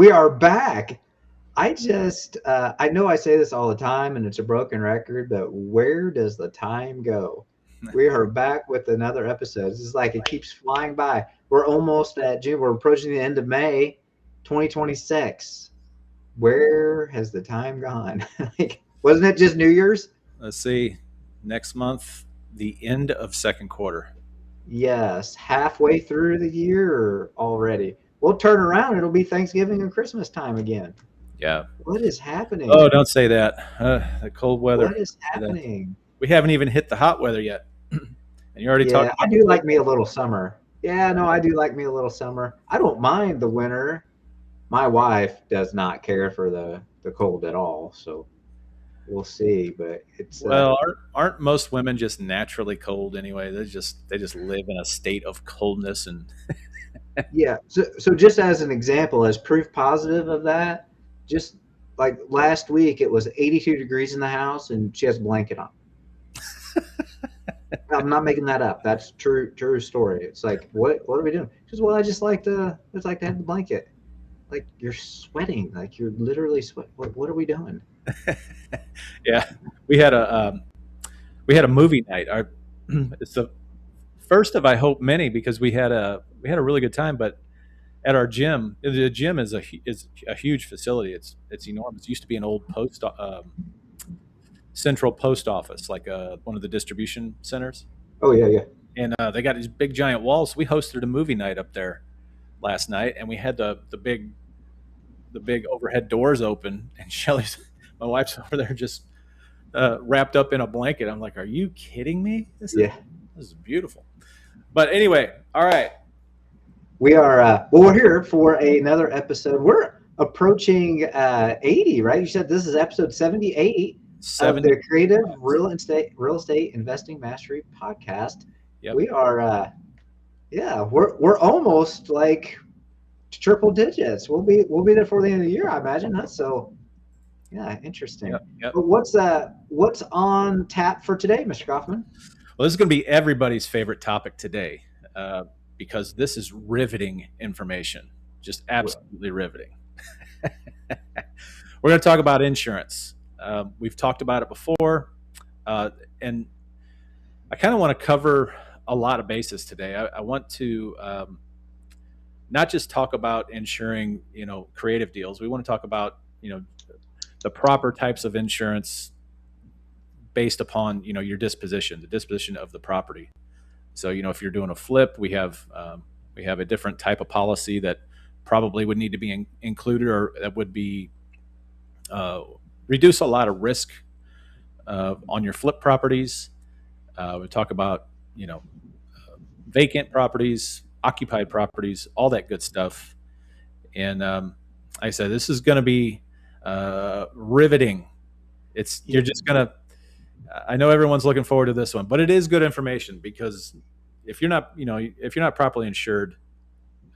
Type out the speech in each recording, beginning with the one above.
We are back. I know I say this all the time and it's a broken record, but where does the time go? We are back with another episode. This is like it keeps flying by. We're almost at June. We're approaching the end of May 2026. Where has the time gone? Like, wasn't it just New Year's? Let's see, next month, the end of second quarter. Yes, halfway through the year already. We'll turn around. It'll be Thanksgiving and Christmas time again. Yeah. What is Oh, happening? don't say that. The cold weather. What is The, happening? we haven't even hit the hot weather yet, and you're already Yeah, talking I about do cold. like me a little summer. Yeah, no, I do like me a little summer. I don't mind the winter. My wife does not care for the cold at all, so we'll see. But it's Well, aren't most women just naturally cold anyway? They just live in a state of coldness, and yeah. So just as an example, as proof positive of that, just like last week, it was 82 degrees in the house, and she has a blanket on. I'm not making that up. That's true story. It's like what are we doing? She says, well, I just like to have the blanket. Like you're sweating, like you're literally sweat. What are we doing? yeah, we had a movie night. It's the first of I hope many because we had a really good time, but at our gym. The gym is a huge facility. It's enormous. It used to be an old central post office, like one of the distribution centers, Oh yeah, yeah. and they got these big giant walls. We hosted a movie night up there last night, and we had the big overhead doors open, and Shelly's my wife's over there just wrapped up in a blanket. I'm like, are you kidding me? Yeah. This is beautiful. But anyway, all right. We are well, we're here for another episode. We're approaching 80, right? You said this is episode 78 of 70. the Creative Real Estate Investing Mastery podcast. Yep. We are yeah, we're almost like triple digits. We'll be there for the end of the year, I imagine. Huh? So yeah, interesting. Yep. Yep. But what's on tap for today, Mr. Kaufman? Well, this is going to be everybody's favorite topic today because this is riveting information, just absolutely riveting. We're going to talk about insurance. We've talked about it before, and I kind of want to cover a lot of bases today. I want to not just talk about insuring, creative deals. We want to talk about, the proper types of insurance based upon, your disposition, the disposition of the property. So, if you're doing a flip, we have a different type of policy that probably would need to be included, or that would be reduce a lot of risk on your flip properties. We talk about vacant properties, occupied properties, all that good stuff. And like I said, this is going to be riveting. You're just going to. I know everyone's looking forward to this one, but it is good information because if you're not properly insured,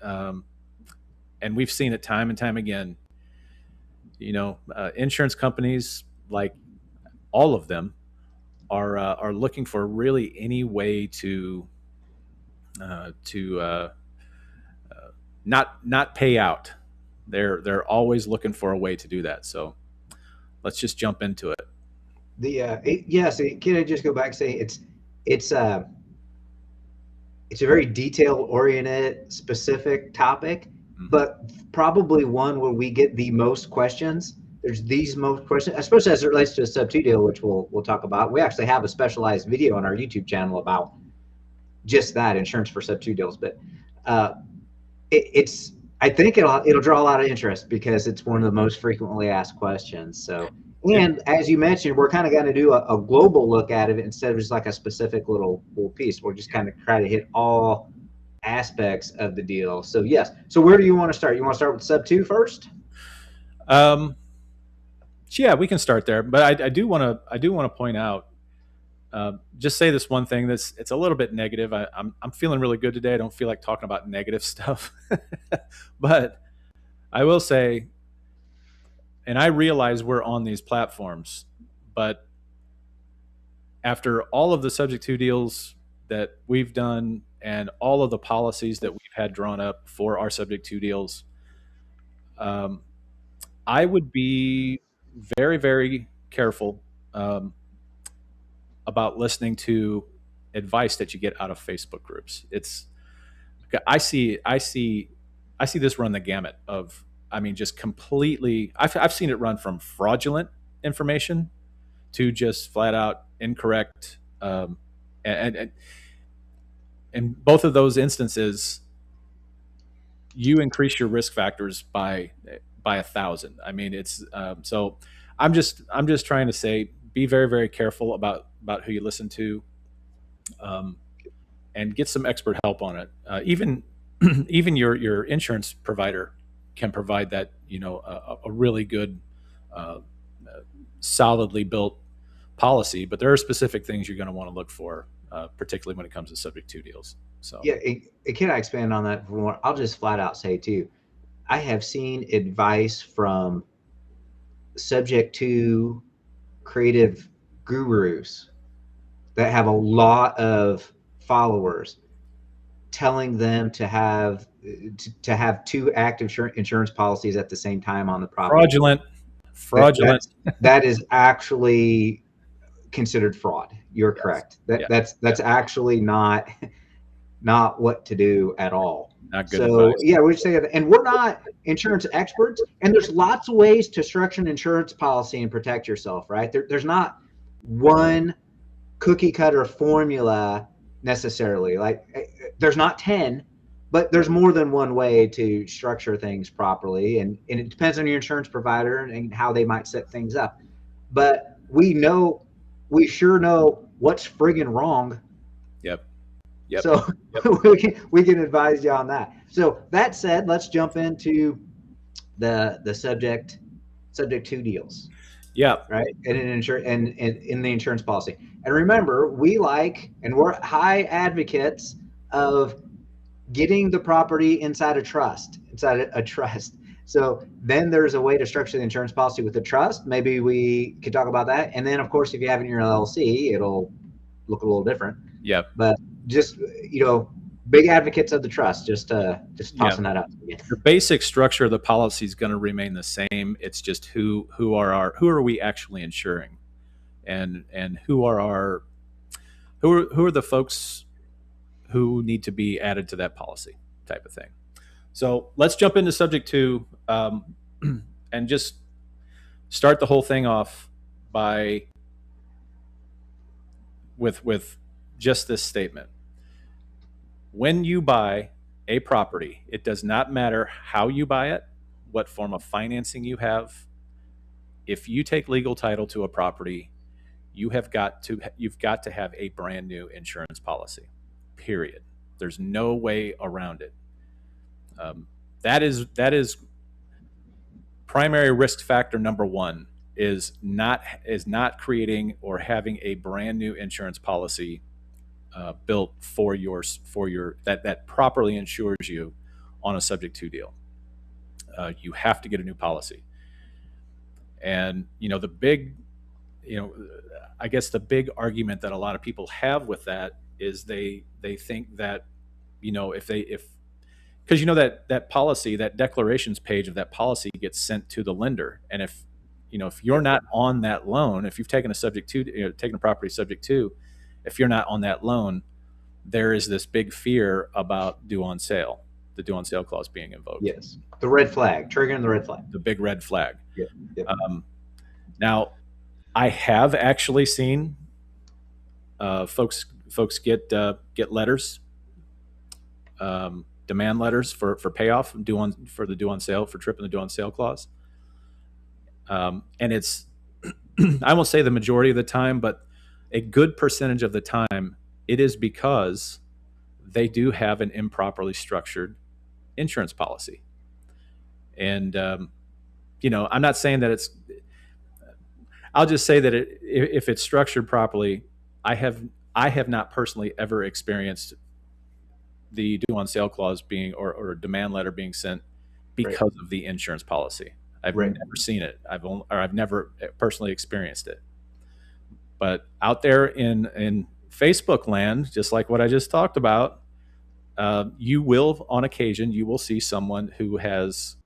and we've seen it time and time again, insurance companies, like all of them, are looking for really any way to not pay out. They're always looking for a way to do that. So let's just jump into it. Yes, can I just go back and say it's uh it's a very detail oriented specific topic, Mhm. but probably one where we get the most questions. There's these most questions, especially as it relates to a sub two deal, which we'll talk about. We actually have a specialized video on our YouTube channel about just that, insurance for sub two deals. But uh, it's I think it'll draw a lot of interest because it's one of the most frequently asked questions. So, And and as you mentioned, we're kind of going to do a global look at it instead of just like a specific little piece. We'll just kind of try to hit all aspects of the deal. So yes. So where do you want to start? You want to start with sub two first? um, yeah, we can start there. But I do want to point out. Just say this one thing that's it's a little bit negative. I'm feeling really good today. I don't feel like talking about negative stuff, but I will say, and I realize we're on these platforms, but after all of the subject to deals that we've done and all of the policies that we've had drawn up for our subject to deals, um, I would be very, very careful um, about listening to advice that you get out of Facebook groups. It's I see this run the gamut of, I mean, just completely. I've seen it run from fraudulent information to just flat out incorrect. And in both of those instances, you increase your risk factors by 1,000. I mean, it's so. I'm just trying to say, be very, very careful about who you listen to, um, and get some expert help on it. Even even your insurance provider can provide that, a really good, uh, solidly built policy. But there are specific things you're going to want to look for, particularly when it comes to subject to deals. So Yeah, can I expand on that for more? I'll just flat out say too, I have seen advice from subject to creative gurus that have a lot of followers telling them to have two active insurance policies at the same time on the property. fraudulent, That fraudulent. that is actually considered fraud. You're Yes. correct. Yeah. That's actually not what to do at all. Not good So advice. yeah, we say that, and we're not insurance experts, and there's lots of ways to structure an insurance policy and protect yourself, right? There's not one cookie cutter formula necessarily. Like there's not 10, but there's more than one way to structure things properly, and it depends on your insurance provider and how they might set things up. But we sure know what's friggin' wrong, Yep. Yep. so Yep. we can advise you on that. So that said, let's jump into the subject to deals, Yeah. right? And and in the insurance policy. And remember, we like and we're high advocates of getting the property inside a trust. So then there's a way to structure the insurance policy with a trust. Maybe we could talk about that. And then of course, if you have it in your LLC, it'll look a little different. Yep. But just big advocates of the trust. Just Yeah. tossing that out. The basic structure of the policy is going to remain the same. It's just who are we actually insuring, and who are the folks who need to be added to that policy, type of thing. So let's jump into subject to, and just start the whole thing off by with just this statement. When you buy a property, it does not matter how you buy it, what form of financing you have. If you take legal title to a property, you've got to have a brand new insurance policy. Period. There's no way around it. That is primary risk factor number one, is not creating or having a brand new insurance policy built for your that properly insures you on a subject to deal. You have to get a new policy. And the big, I guess the big argument that a lot of people have with that is they think that, if because that policy, that declarations page of that policy gets sent to the lender, and if you're not on that loan, if you've taken a subject to, taken a property subject to, if you're not on that loan, there is this big fear about due on sale, the due on sale clause being invoked. Yes, the red flag, triggering the red flag. The big red flag. Yep. Yep. Now, I have actually seen folks get letters, demand letters for payoff for the due on sale, for tripping the due on sale clause. And it's I won't say the majority of the time, but a good percentage of the time, it is because they do have an improperly structured insurance policy. And I'm not saying that it's. I'll just say that if it's structured properly, I have not personally ever experienced the due on sale clause being or a demand letter being sent because of the insurance policy. I've never seen it. I've never personally experienced it. But out there in Facebook land, just like what I just talked about, you will, on occasion, you will see someone who has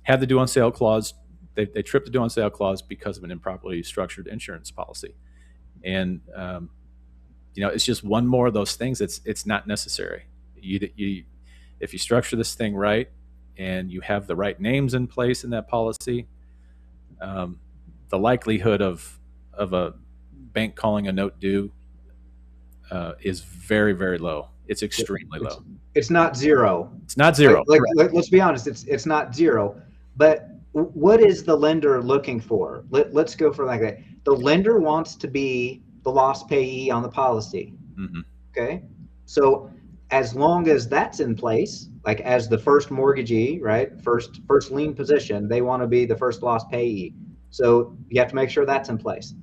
had the due on sale clause. They tripped the due on sale clause because of an improperly structured insurance policy. And it's just one more of those things. It's not necessary. If you structure this thing right and you have the right names in place in that policy, the likelihood of a bank calling a note due is very, very low. It's extremely low. It's not zero. It's not zero. Let's be honest. It's not zero. But what is the lender looking for? Let's go for like that. The lender wants to be the lost payee on the policy. Mm-hmm. Okay. So as long as that's in place, like as the first mortgagee, right? First lien position, they want to be the first lost payee. So you have to make sure that's in place.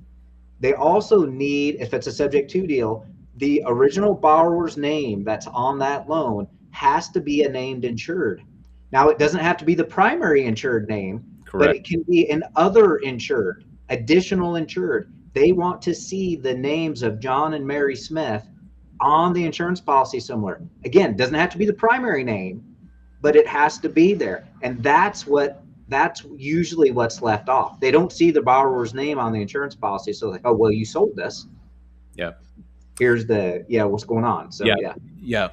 They also need, if it's a subject to deal, the original borrower's name that's on that loan has to be a named insured. Now, it doesn't have to be the primary insured name, but it can be an other insured, additional insured. They want to see the names of John and Mary Smith on the insurance policy somewhere. Again, it doesn't have to be the primary name, but it has to be there. And that's usually what's left off. They don't see the borrower's name on the insurance policy. So like, oh, well, you sold this. Yeah. Here's what's going on. So yeah.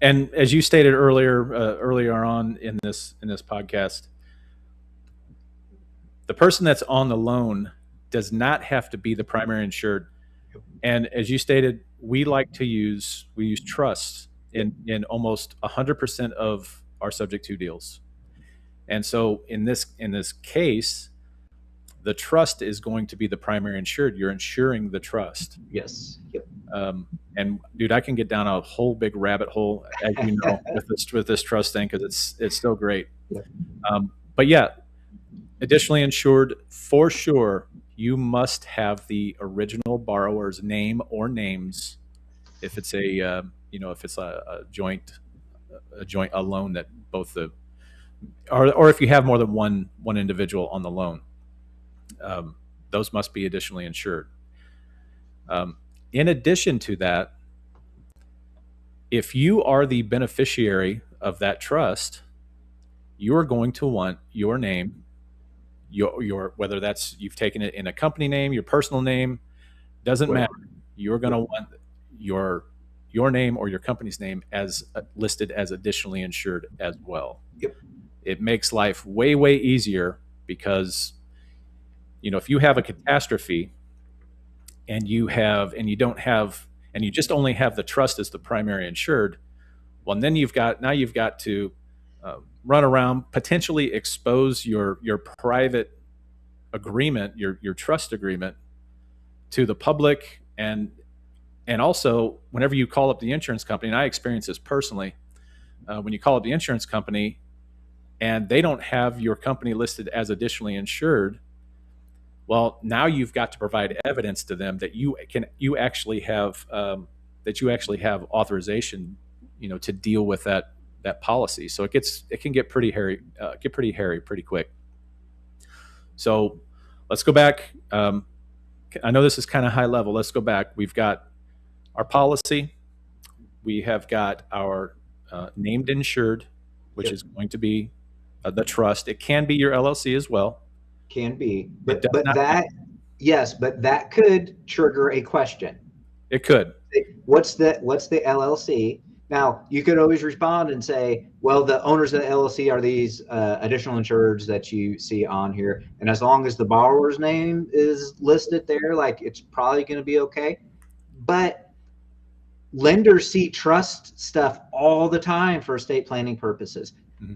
And as you stated earlier on in this podcast, the person that's on the loan does not have to be the primary insured. And as you stated, we use trust in almost 100% of our subject to deals. And so in this case, the trust is going to be the primary insured. You're insuring the trust. Yes. Yep. And dude, I can get down a whole big rabbit hole, as you know, with this trust thing, because it's so great. Yep. But yeah, additionally insured, for sure, you must have the original borrower's name or names if it's a joint loan that both the or if you have more than one individual on the loan, those must be additionally insured. In addition to that, if you are the beneficiary of that trust, you are going to want your name, your whether that's you've taken it in a company name, your personal name, doesn't matter. You're going to want your name or your company's name as listed as additionally insured as well. Yep. It makes life way, way easier because, if you have a catastrophe and you just only have the trust as the primary insured, well, then you've got to run around, potentially expose your private agreement, your trust agreement, to the public, and also whenever you call up the insurance company, and I experienced this personally, when you call up the insurance company and they don't have your company listed as additionally insured, well, now you've got to provide evidence to them that you actually have authorization, to deal with that policy. So it can get pretty hairy pretty quick. So let's go back. I know this is kind of high level. Let's go back. We've got our policy. We have got our named insured, which is going to be the trust. It can be your LLC as well. Can be, but that could trigger a question. It could. What's the LLC? Now, you could always respond and say, well, the owners of the LLC are these additional insureds that you see on here. And as long as the borrower's name is listed there, like, it's probably going to be okay. But lenders see trust stuff all the time for estate planning purposes. Mm-hmm.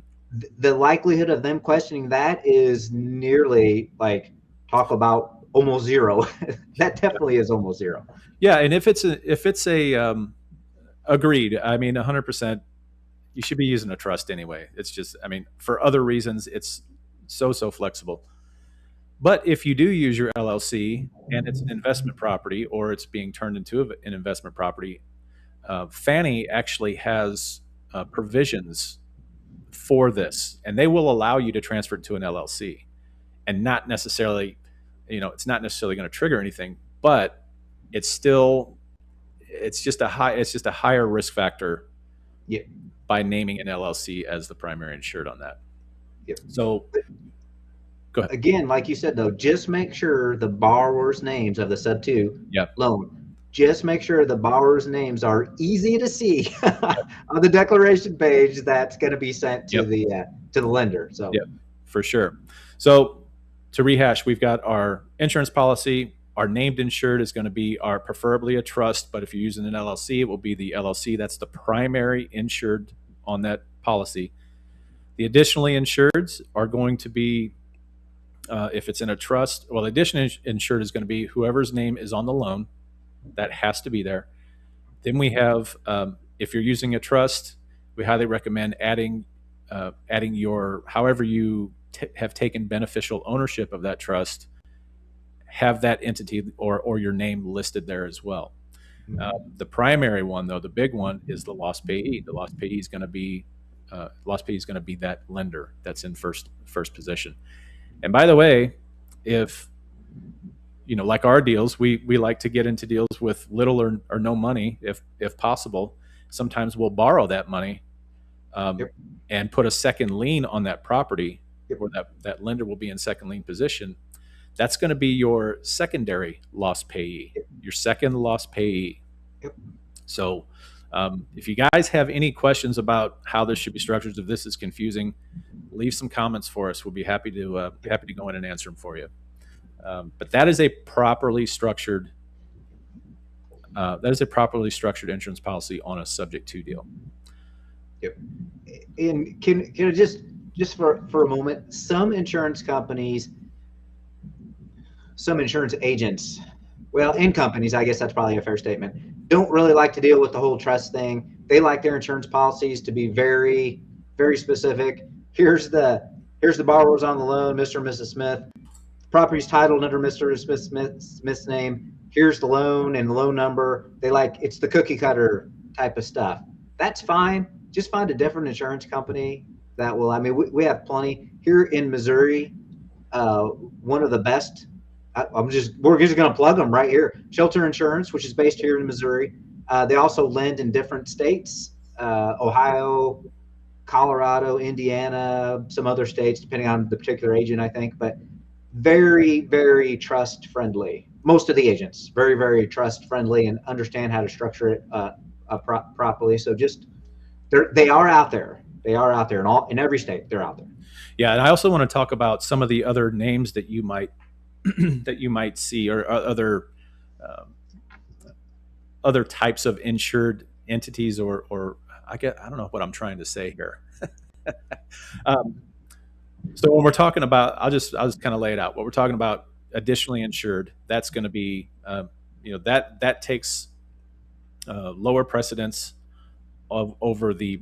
The likelihood of them questioning that is nearly, like, talk about almost zero. That definitely is almost zero. Yeah. And if it's agreed, I mean, 100%, you should be using a trust anyway. It's just, I mean, for other reasons, it's so flexible. But if you do use your LLC and it's an investment property, or it's being turned into an investment property, Fannie actually has provisions for this, and they will allow you to transfer it to an LLC, and not necessarily, it's not necessarily going to trigger anything, but it's just a higher risk factor. Yeah. by naming an LLC as the primary insured on that. Yep. So go ahead. Again, like you said, though, just make sure the borrower's names of the sub two Yep. loan, just make sure the borrower's names are easy to see Yep. on the declaration page that's going to be sent Yep. to the lender. So, Yep. For sure. So to rehash, we've got our insurance policy. Our named insured is going to be our preferably a trust, but if you're using an LLC, it will be the LLC. That's the primary insured on that policy. The additionally insureds are going to be, if it's in a trust, well, the additionally insured is going to be whoever's name is on the loan. That has to be there. Then we have, if you're using a trust, we highly recommend adding your, however you have taken beneficial ownership of that trust, have that entity or your name listed there as well. The primary one, though, the big one, is the lost payee. The lost payee is going to be that lender that's in first position. And by the way, if like our deals, we like to get into deals with little or no money if possible. Sometimes we'll borrow that money yep, and put a second lien on that property, yep, where that lender will be in second lien position. That's going to be your secondary loss payee, yep, your second loss payee. yep. So if you guys have any questions about how this should be structured, if this is confusing, leave some comments for us. We'll be happy to go in and answer them for you. But that is a properly structured insurance policy on a subject to deal. Yep. And can I just for a moment, some insurance companies, some insurance agents, well, and companies, I guess that's probably a fair statement, don't really like to deal with the whole trust thing. They like their insurance policies to be very, very specific. Here's the borrowers on the loan, Mr. and Mrs. Smith. Property's titled under Mr. Smith's name. Here's the loan and the loan number. It's the cookie cutter type of stuff. That's fine. Just find a different insurance company that will. I mean, we have plenty here in Missouri. One of the best. We're just going to plug them right here. Shelter Insurance, which is based here in Missouri. They also lend in different states: Ohio, Colorado, Indiana, some other states, depending on the particular agent, I think. But very, very trust friendly. Most of the agents, very, very trust friendly and understand how to structure it properly. So they are out there. They are out there in every state. They're out there. Yeah, and I also want to talk about some of the other names that you might see, or other types of insured entities, or I don't know what I'm trying to say here. So when we're talking about, I'll just kind of lay it out. What we're talking about, additionally insured, that's going to be, that takes lower precedence over the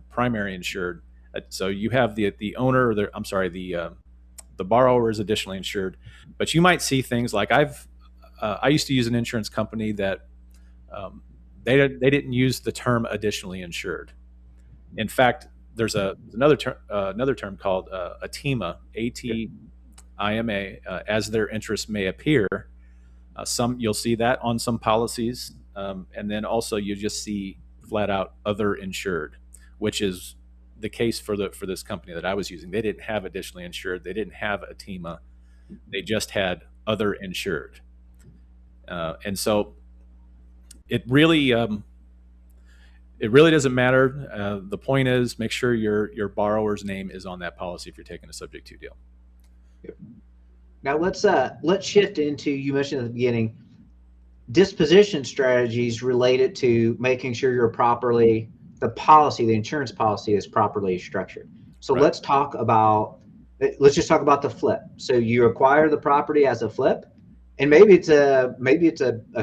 primary insured. So you have the owner, or the borrower is additionally insured, but you might see things like I used to use an insurance company that they didn't use the term additionally insured. In fact, there's another term called ATIMA, ATIMA, as their interest may appear. Some you'll see that on some policies, and then also you just see flat out other insured, which is the case for this company that I was using. They didn't have additionally insured. They didn't have ATIMA. They just had other insured, and so it really doesn't matter. The point is, make sure your borrower's name is on that policy if you're taking a subject to deal. Yep. Now let's shift into, you mentioned at the beginning, disposition strategies related to making sure the insurance policy is properly structured. So Right. let's just talk about the flip. So you acquire the property as a flip, and maybe it's a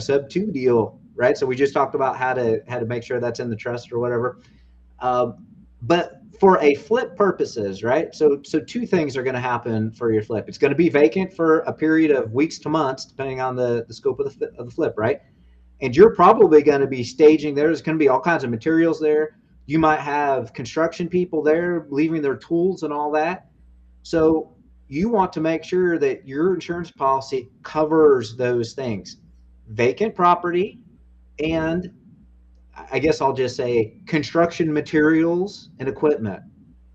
sub two deal, right? So we just talked about how to make sure that's in the trust or whatever. But for a flip purposes, right? So two things are going to happen for your flip. It's going to be vacant for a period of weeks to months, depending on the scope of the flip, right? And you're probably going to be staging. There's going to be all kinds of materials there. You might have construction people there leaving their tools and all that. So you want to make sure that your insurance policy covers those things: vacant property and I guess I'll just say construction materials and equipment.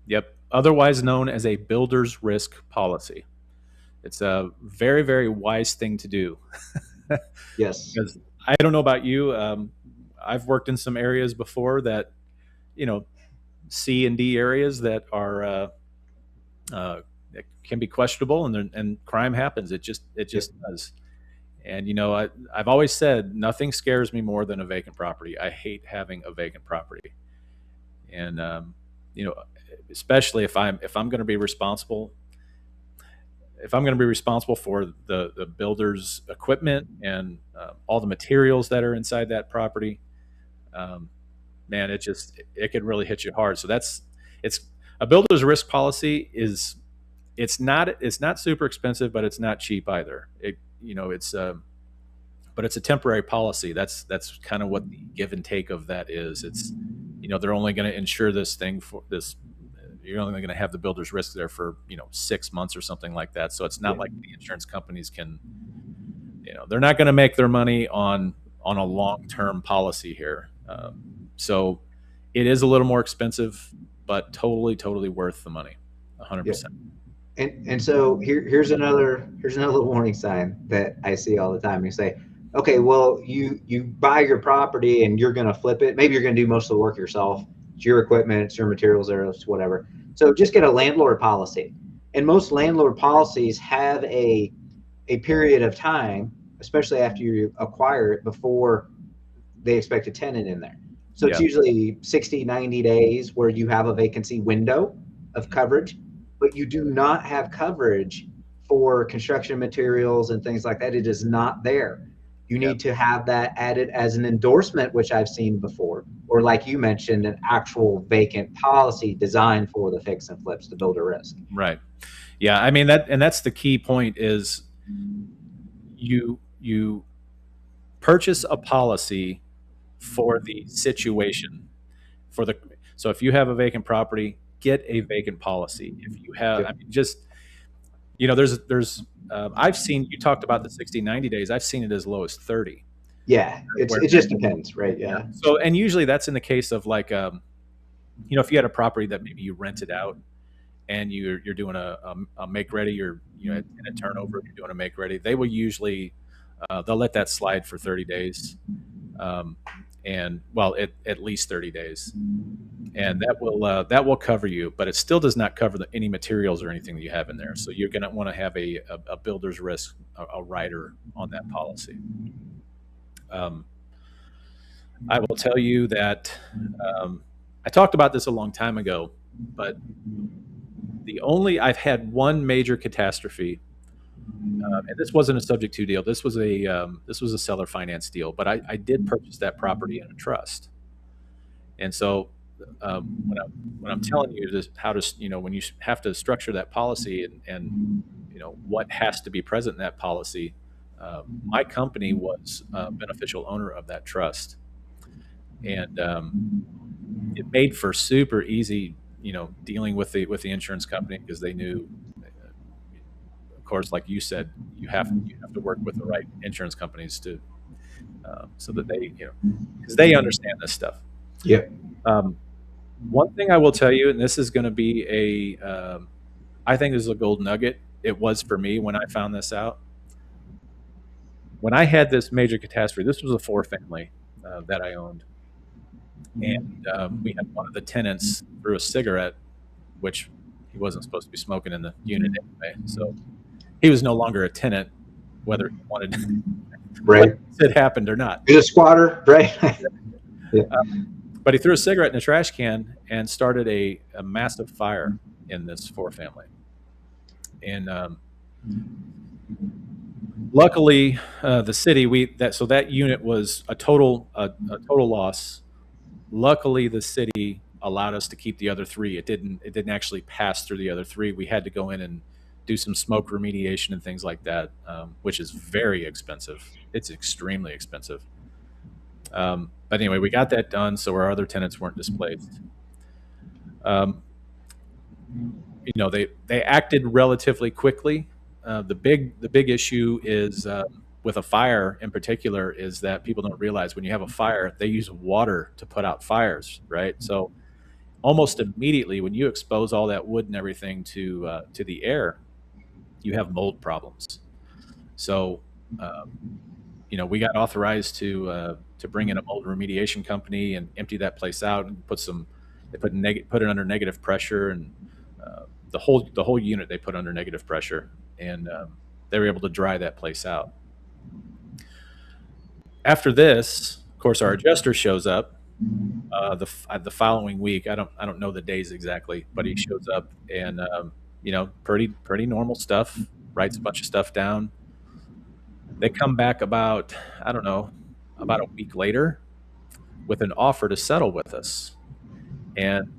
Yep. Otherwise known as a builder's risk policy. It's a very, very wise thing to do. Yes. Because I don't know about you. I've worked in some areas before that, you know, C and D areas that are that can be questionable, and crime happens. It just Yep. does. And I've always said nothing scares me more than a vacant property. I hate having a vacant property, and you know, especially if I'm going to be responsible. If I'm going to be responsible for the builder's equipment and all the materials that are inside that property, um, man, it can really hit you hard. So it's a builder's risk policy is it's not super expensive, but it's not cheap either. It's but it's a temporary policy. That's kind of what the give and take of that is. It's they're only going to insure this thing for this. You're only going to have the builder's risk there for 6 months or something like that. So it's not Yeah. like the insurance companies can they're not going to make their money on a long term policy here. So it is a little more expensive, but totally worth the money, 100 Yeah. percent. And so here's another warning sign that I see all the time. You say, okay, well, you buy your property and you're going to flip it. Maybe you're going to do most of the work yourself. It's your equipment, it's your materials, there, it's whatever. So just get a landlord policy. And most landlord policies have a period of time, especially after you acquire it, before they expect a tenant in there. So it's Yeah. usually 60, 90 days where you have a vacancy window of Mhm. coverage, but you do not have coverage for construction materials and things like that. It is not there. You Yeah. need to have that added as an endorsement, which I've seen before, or like you mentioned, an actual vacant policy designed for the fix and flips to build a risk. Right. Yeah. I mean that's the key point is you purchase a policy for the situation for the so if you have a vacant property, get a vacant policy. If you have, I Yep. mean, just there's I've seen you talked about the 60 90 days. I've seen it as low as 30. Yeah, Where it just depends, right? yeah. Yeah. So and usually that's in the case of like if you had a property that maybe you rented out and you're doing a make ready, you're in a turnover, you're doing a make ready, they will usually they'll let that slide for 30 days, um, and well at least 30 days, and that will cover you, but it still does not cover any materials or anything that you have in there. So you're going to want to have a builder's risk, a rider on that policy. Um, I will tell you that I talked about this a long time ago, but I've had one major catastrophe, and this wasn't a subject to deal. This was a seller finance deal, but I did purchase that property in a trust, and so when I'm telling you this, how to when you have to structure that policy and what has to be present in that policy, my company was a beneficial owner of that trust, and it made for super easy dealing with the insurance company because they knew, of course, like you said, you have to work with the right insurance companies to so that they because they understand this stuff. Yep. Um, One thing I will tell you, and this is going to be I think this is a gold nugget. It was for me when I found this out. When I had this major catastrophe, this was a four family that I owned, and we had one of the tenants threw a cigarette, which he wasn't supposed to be smoking in the unit anyway. So he was no longer a tenant, whether he wanted whether Right. it happened or not. He's a squatter, right? Yeah. But he threw a cigarette in a trash can and started a massive fire in this four family. And luckily, the city that unit was a total loss. Luckily, the city allowed us to keep the other three. It didn't actually pass through the other three. We had to go in and do some smoke remediation and things like that, which is very expensive. It's extremely expensive. But anyway, we got that done, so our other tenants weren't displaced. Um, they acted relatively quickly. The big issue is with a fire in particular is that people don't realize when you have a fire, they use water to put out fires, right? So almost immediately when you expose all that wood and everything to the air, you have mold problems. So we got authorized to bring in a mold remediation company and empty that place out and put some. They put it under negative pressure, and the whole unit they put under negative pressure, and they were able to dry that place out. After this, of course, our adjuster shows up the following week. I don't know the days exactly, but he shows up and pretty normal stuff. Writes a bunch of stuff down. They come back about, I don't know, about a week later with an offer to settle with us. And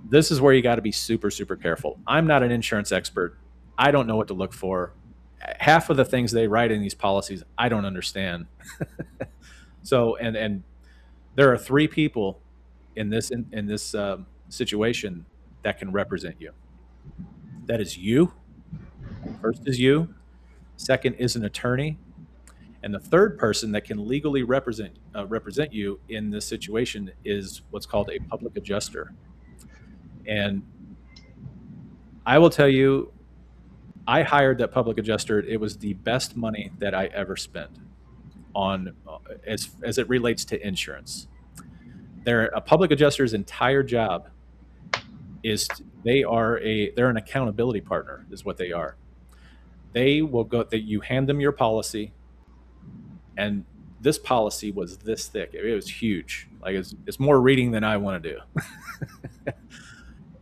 this is where you got to be super, super careful. I'm not an insurance expert. I don't know what to look for. Half of the things they write in these policies, I don't understand. So, and there are three people in this situation that can represent you. That is you. First is you. Second is an attorney, and the third person that can legally represent you in this situation is what's called a public adjuster. And I will tell you, I hired that public adjuster. It was the best money that I ever spent on as it relates to insurance. A public adjuster's entire job is they're an accountability partner is what they are. They will go that you hand them your policy, and this policy was this thick. It was huge. Like it's more reading than I want to do.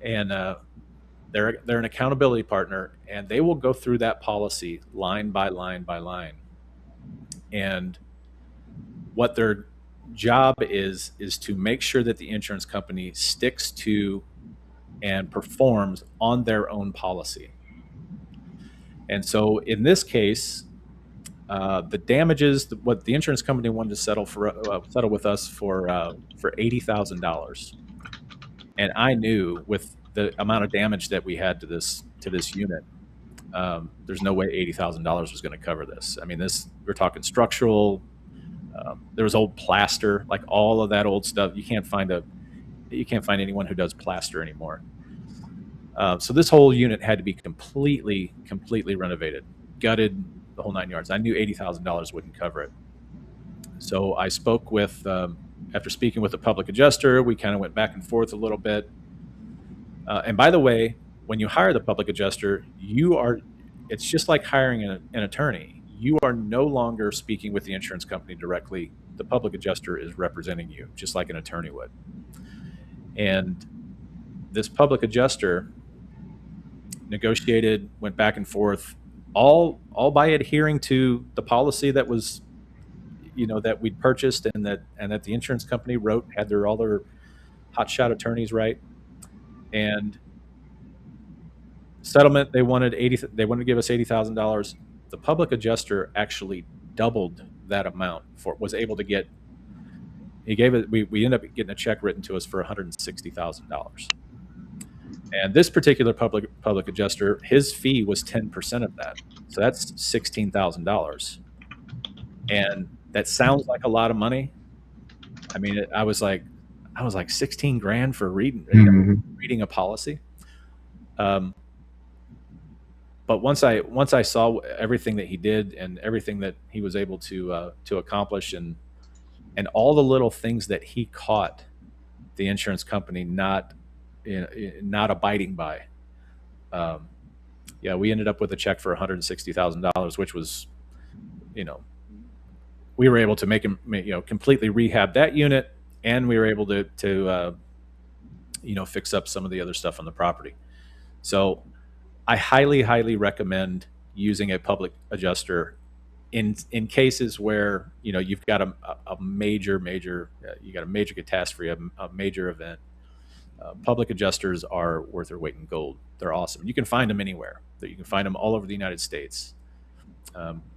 And they're an accountability partner, and they will go through that policy line by line by line. And what their job is to make sure that the insurance company sticks to and performs on their own policy. And so in this case, the damages, what the insurance company wanted to settle with us for $80,000, and I knew with the amount of damage that we had to this unit, there's no way $80,000 was going to cover this. I mean, we're talking structural. There was old plaster, like all of that old stuff. You can't find anyone who does plaster anymore. So this whole unit had to be completely renovated, gutted, the whole nine yards. I knew $80,000 wouldn't cover it. So I spoke with, after speaking with the public adjuster, we kind of went back and forth a little bit. And by the way, when you hire the public adjuster, it's just like hiring an attorney. You are no longer speaking with the insurance company directly. The public adjuster is representing you, just like an attorney would. And this public adjuster negotiated, went back and forth, all by adhering to the policy that was, that we'd purchased and that the insurance company wrote, had all their hotshot attorneys write. And settlement, they wanted to give us $80,000. The public adjuster actually doubled that amount was able to get. He gave it. We ended up getting a check written to us for $160,000. And this particular public adjuster, his fee was 10% of that, so that's $16,000. And that sounds like a lot of money. I mean, I was like 16 grand for reading a policy. But once I saw everything that he did and everything that he was able to accomplish, and all the little things that he caught the insurance company not abiding by, we ended up with a check for $160,000, which was, we were able to make him, completely rehab that unit, and we were able to fix up some of the other stuff on the property. So I highly recommend using a public adjuster in cases where you've got a major you got a major catastrophe, a major event. Public adjusters are worth their weight in gold. They're awesome. You can find them anywhere. You can find them all over the United States.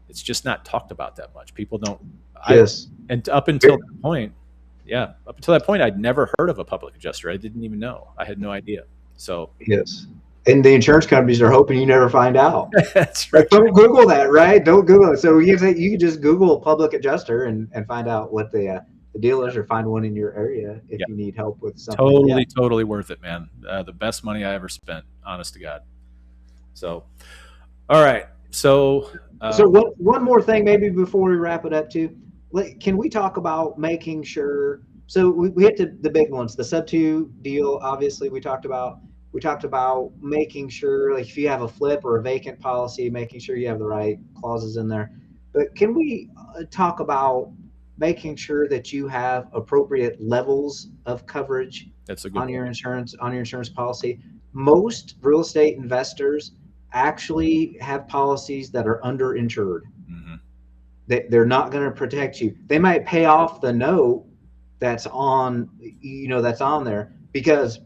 It's just not talked about that much. People don't. Yes. And up until that point, I'd never heard of a public adjuster. I didn't even know. I had no idea. So yes. And the insurance companies are hoping you never find out. That's Like, right. don't Google that, right? Don't Google it. So you can just Google public adjuster and find out what the deal is, or find one in your area Yeah, if you need help with something. Yeah. totally, totally worth it, man. The best money I ever spent, honest to God. So, all right. So, So one more thing, maybe before we wrap it up, too. Can we talk about making sure? So we hit the big ones, the sub two deal. Obviously, we talked about making sure, like if you have a flip or a vacant policy, making sure you have the right clauses in there. But can we talk about making sure that you have appropriate levels of coverage that's a good point. on your insurance policy? Most real estate investors actually have policies that are underinsured. Hmm. They're not going to protect you. They might pay off the note that's on, that's on there, because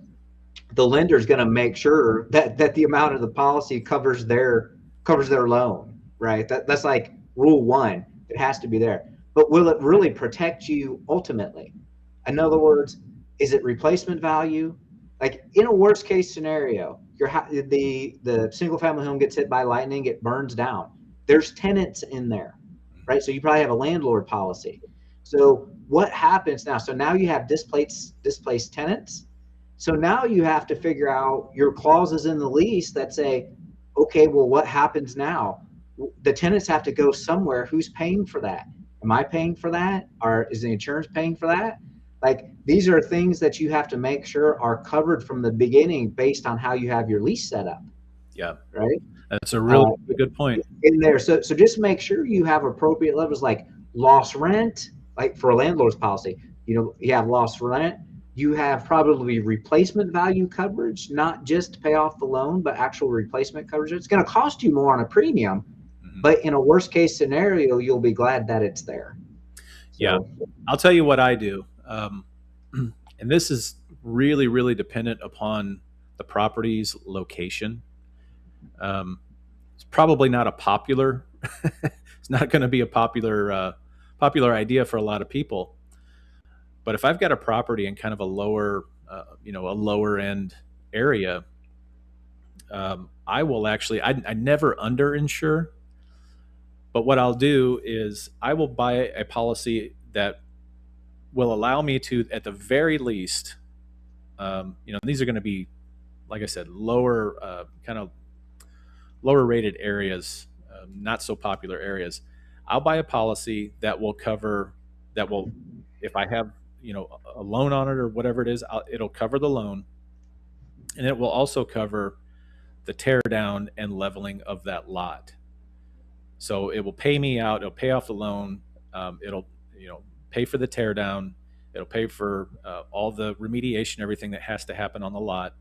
the lender is going to make sure that the amount of the policy covers their loan, right? That's like rule one. It has to be there. But will it really protect you ultimately? In other words, is it replacement value? Like in a worst case scenario, the single family home gets hit by lightning, it burns down. There's tenants in there, right? So you probably have a landlord policy. So what happens now? So now you have displaced tenants. So now you have to figure out your clauses in the lease that say, okay, well, what happens now? The tenants have to go somewhere. Who's paying for that? Am I paying for that? Or is the insurance paying for that? Like these are things that you have to make sure are covered from the beginning based on how you have your lease set up, Yeah, right? that's a really, Uh, really good point. in there. So just make sure you have appropriate levels, like lost rent, like for a landlord's policy. You have lost rent. You have probably replacement value coverage, not just to pay off the loan, but actual replacement coverage. It's going to cost you more on a premium, Hmm. but in a worst case scenario, you'll be glad that it's there. Yeah, So I'll tell you what I do. And this is really, really dependent upon the property's location. Um, it's probably not a popular. It's not going to be a popular idea for a lot of people. But if I've got a property in kind of a lower, a lower end area, I will actually. I never underinsure, but what I'll do is I will buy a policy that will allow me to, at the very least, these are going to be, like I said, lower, kind of lower rated areas, not so popular areas. I'll buy a policy that will cover, that will, if I have, a loan on it or whatever it is, it'll cover the loan, and it will also cover the tear down and leveling of that lot. So it will pay me out. It'll pay off the loan. It'll, pay for the tear down. It'll pay for all the remediation, everything that has to happen on the lot,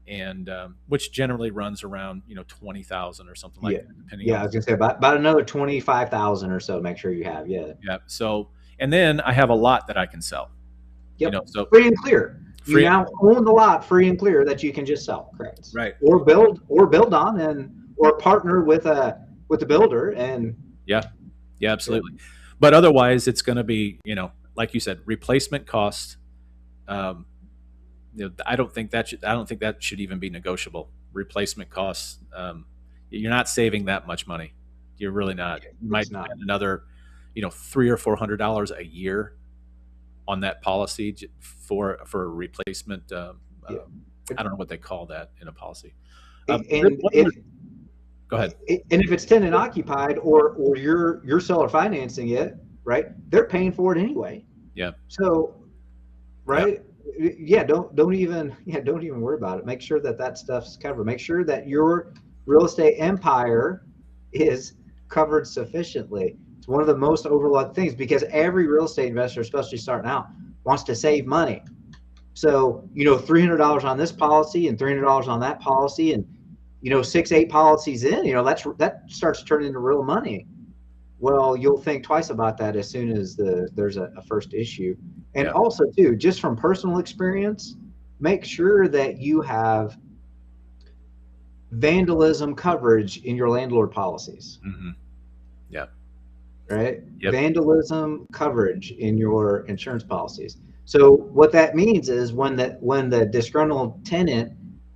and which generally runs around 20,000 or something like yeah, that, depending yeah, on I the. was gonna say about another 25,000 or so. Make sure you have, yeah. Yeah. So, and then I have a lot that I can sell. Yep. So Free and clear. You free. now own the lot free and clear that you can just sell. Correct. Right. Or build on, or partner with the builder. And Yeah. Yeah. yeah, Absolutely. But otherwise, it's going to be, like you said, replacement cost. Um, I don't think that should even be negotiable. Replacement costs. You're not saving that much money. You're really not. You might it's not. spend another, $300 or $400 a year on that policy for a replacement. Yeah. I don't know what they call that in a policy. And One if other, go ahead. it's tenant occupied, or you're seller financing it, right? They're paying for it anyway. Yeah. So, Yeah. right? Yeah, don't even worry about it. Make sure that stuff's covered. Make sure that your real estate empire is covered sufficiently. It's one of the most overlooked things, because every real estate investor, especially starting out, wants to save money. So, $300 on this policy and $300 on that policy, and 6, 8 policies in, that starts turning into real money. Well, you'll think twice about that as soon as there's a first issue. And Yeah. also, too, just from personal experience, make sure that you have vandalism coverage in your landlord policies, Hmm. Yeah. right? Yep. Vandalism coverage in your insurance policies. So what that means is when the disgruntled tenant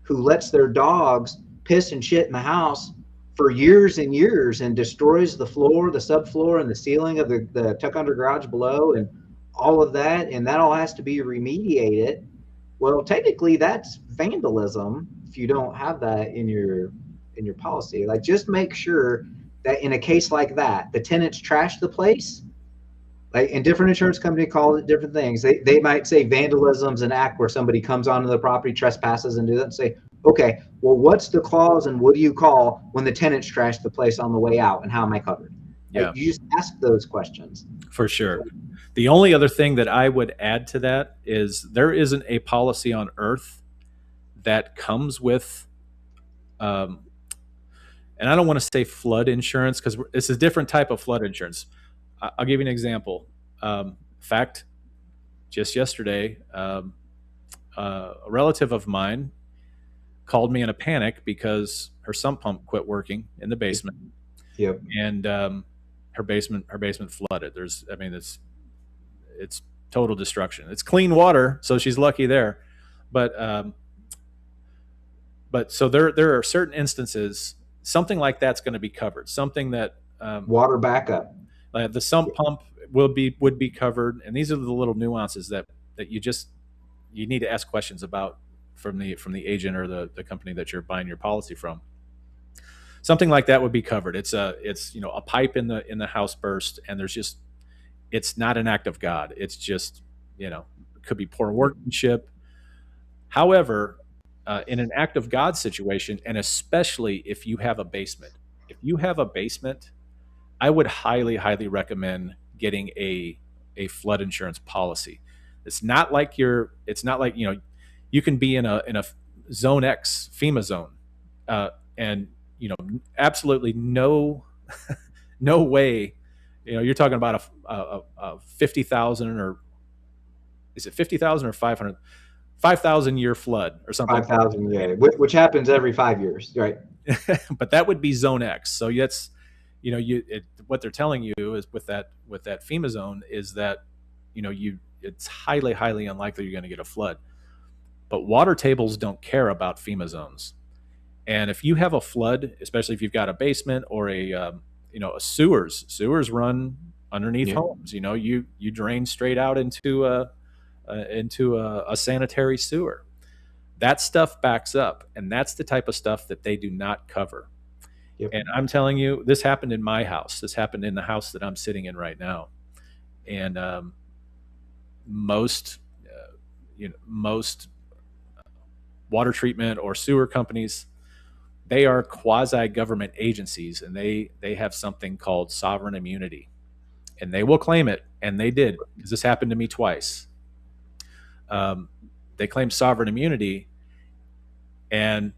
who lets their dogs piss and shit in the house for years and years and destroys the floor, the subfloor, and the ceiling of the tuck under garage below, and all of that, and that all has to be remediated. Well, technically, that's vandalism if you don't have that in your policy. Like, just make sure that in a case like that, the tenants trash the place. Like, and different insurance company call it different things. They might say vandalism's an act where somebody comes onto the property, trespasses, and do that. And say, okay, well, what's the clause and what do you call when the tenants trash the place on the way out, and how am I covered? Like, Yeah, you just ask those questions. for sure. The only other thing that I would add to that is there isn't a policy on earth that comes with, um, and I don't want to say flood insurance because it's a different type of flood insurance. I'll give you an example. In fact, just yesterday, a relative of mine called me in a panic because her sump pump quit working in the basement, Yep. and her basement flooded. I mean, it's total destruction. It's clean water, so she's lucky there. But so there are certain instances something like that's going to be covered. Something that Water backup. the sump pump would be covered, and these are the little nuances that you need to ask questions about from the agent or the company that you're buying your policy from. Something like that would be covered. It's a pipe in the house burst, and it's not an act of God. It's just it could be poor workmanship. However, in an act of God situation, and especially if you have a basement, I would highly, highly recommend getting a flood insurance policy. It's not like you can be in a zone X FEMA zone, and absolutely no way. You're talking about a 50,000, or is it 50,000 or 500 year flood or something. 5,000, yeah, which happens every 5 years, right? But that would be zone X. So that's what they're telling you is with that FEMA zone is that it's highly, highly unlikely you're going to get a flood. But water tables don't care about FEMA zones. And if you have a flood, especially if you've got a basement or a sewers run underneath homes. You drain straight out into a sanitary sewer. That stuff backs up, and that's the type of stuff that they do not cover. Yep. And I'm telling you, this happened in my house. This happened in the house that I'm sitting in right now. And most most water treatment or sewer companies, they are quasi government agencies, and they have something called sovereign immunity, and they will claim it, and they did, because this happened to me twice. They claimed sovereign immunity, and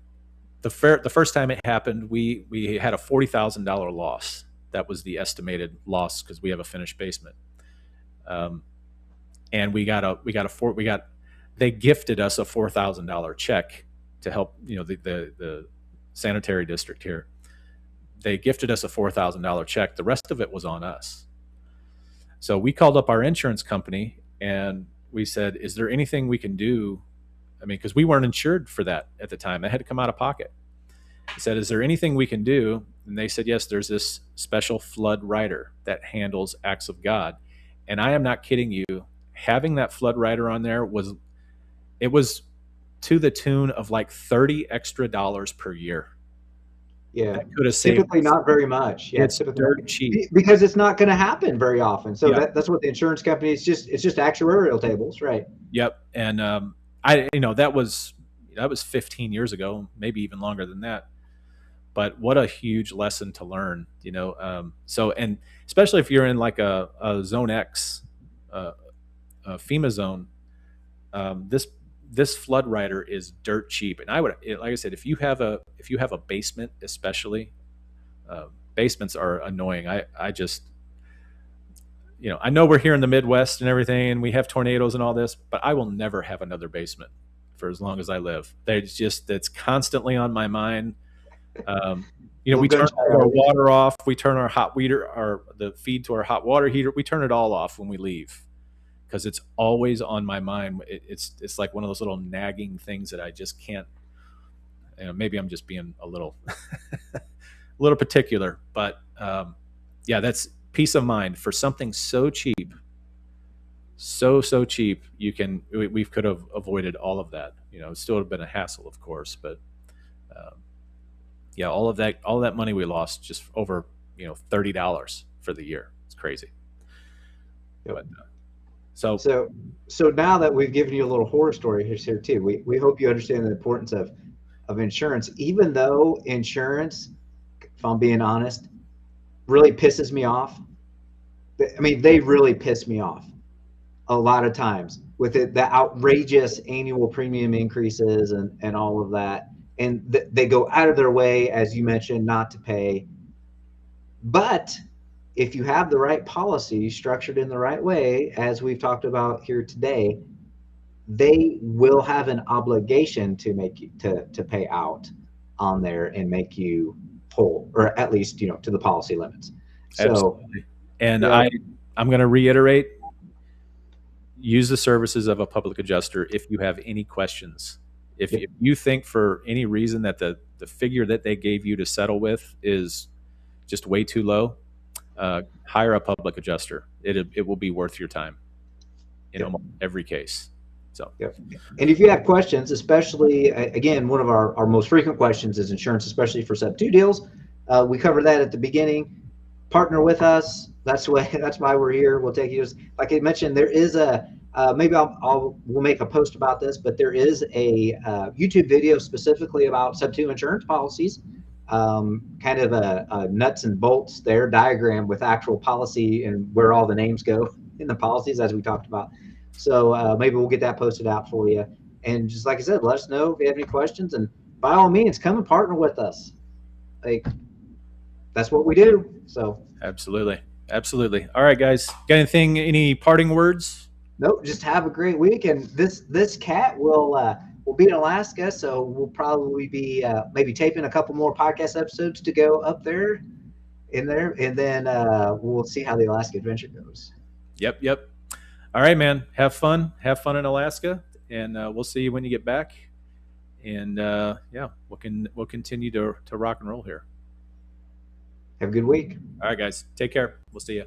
the first time it happened, we had a $40,000 loss. That was the estimated loss because we have a finished basement. And they gifted us a $4,000 check to help the sanitary district here. They gifted us a $4,000 check. The rest of it was on us. So we called up our insurance company and we said, "Is there anything we can do?" I mean, because we weren't insured for that at the time. That had to come out of pocket. I said, "Is there anything we can do?" And they said, "Yes, there's this special flood rider that handles acts of God." And I am not kidding you. Having that flood rider on there was to the tune of like $30 extra per year. Yeah, That could have saved typically us. not very much. Yeah, It's typically dirt cheap. because it's not going to happen very often. So Yeah. that's what the insurance company is. It's just actuarial tables, right? Yep. And that was 15 years ago, maybe even longer than that. But what a huge lesson to learn. So, and especially if you're in like a zone X, a FEMA zone, this flood rider is dirt cheap. And like I said, if you have a basement, especially, basements are annoying. I just, I know we're here in the Midwest and everything, and we have tornadoes and all this, but I will never have another basement for as long as I live. It's constantly on my mind. We turn our water off. We turn our hot heater, the feed to our hot water heater. We turn it all off when we leave because it's always on my mind. It's like one of those little nagging things that I just can't maybe I'm just being a little a little particular, but yeah, that's peace of mind for something so cheap, so cheap. We could have avoided all of that. It still would have been a hassle, of course, but um, yeah, all that money we lost just over $30 for the year. It's crazy. Yep. But so So, so now that we've given you a little horror story here too, we hope you understand the importance of insurance. Even though insurance, if I'm being honest, really pisses me off. I mean, they really piss me off a lot of times with the outrageous annual premium increases and all of that. And they go out of their way, as you mentioned, not to pay. But if you have the right policy structured in the right way, as we've talked about here today, they will have an obligation to make you to pay out on there and make you whole, or at least to the policy limits. So absolutely, and yeah, I'm going to reiterate: use the services of a public adjuster if you have any questions. If yep, you think for any reason that the figure that they gave you to settle with is just way too low, hire a public adjuster. It will be worth your time in yep. almost every case. So Yep. And if you have questions, especially again, one of our most frequent questions is insurance, especially for sub two deals. We covered that at the beginning. Partner with us. That's why we're here. We'll take you. Like I mentioned, there is a maybe we'll make a post about this, but there is a YouTube video specifically about sub two insurance policies. Kind of a nuts and bolts there diagram with actual policy and where all the names go in the policies, as we talked about. So maybe we'll get that posted out for you. And just like I said, let us know if you have any questions. And by all means, come and partner with us. Like that's what we do. So absolutely, absolutely. All right, guys, got anything? Any parting words? nope, just have a great week. And this cat will be in Alaska, so we'll probably be maybe taping a couple more podcast episodes to go up there in there, and then we'll see how the Alaska adventure goes. Yep, yep. All right, man. Have fun. Have fun in Alaska, and we'll see you when you get back. And yeah, we'll continue to rock and roll here. Have a good week. All right, guys. Take care. We'll see you.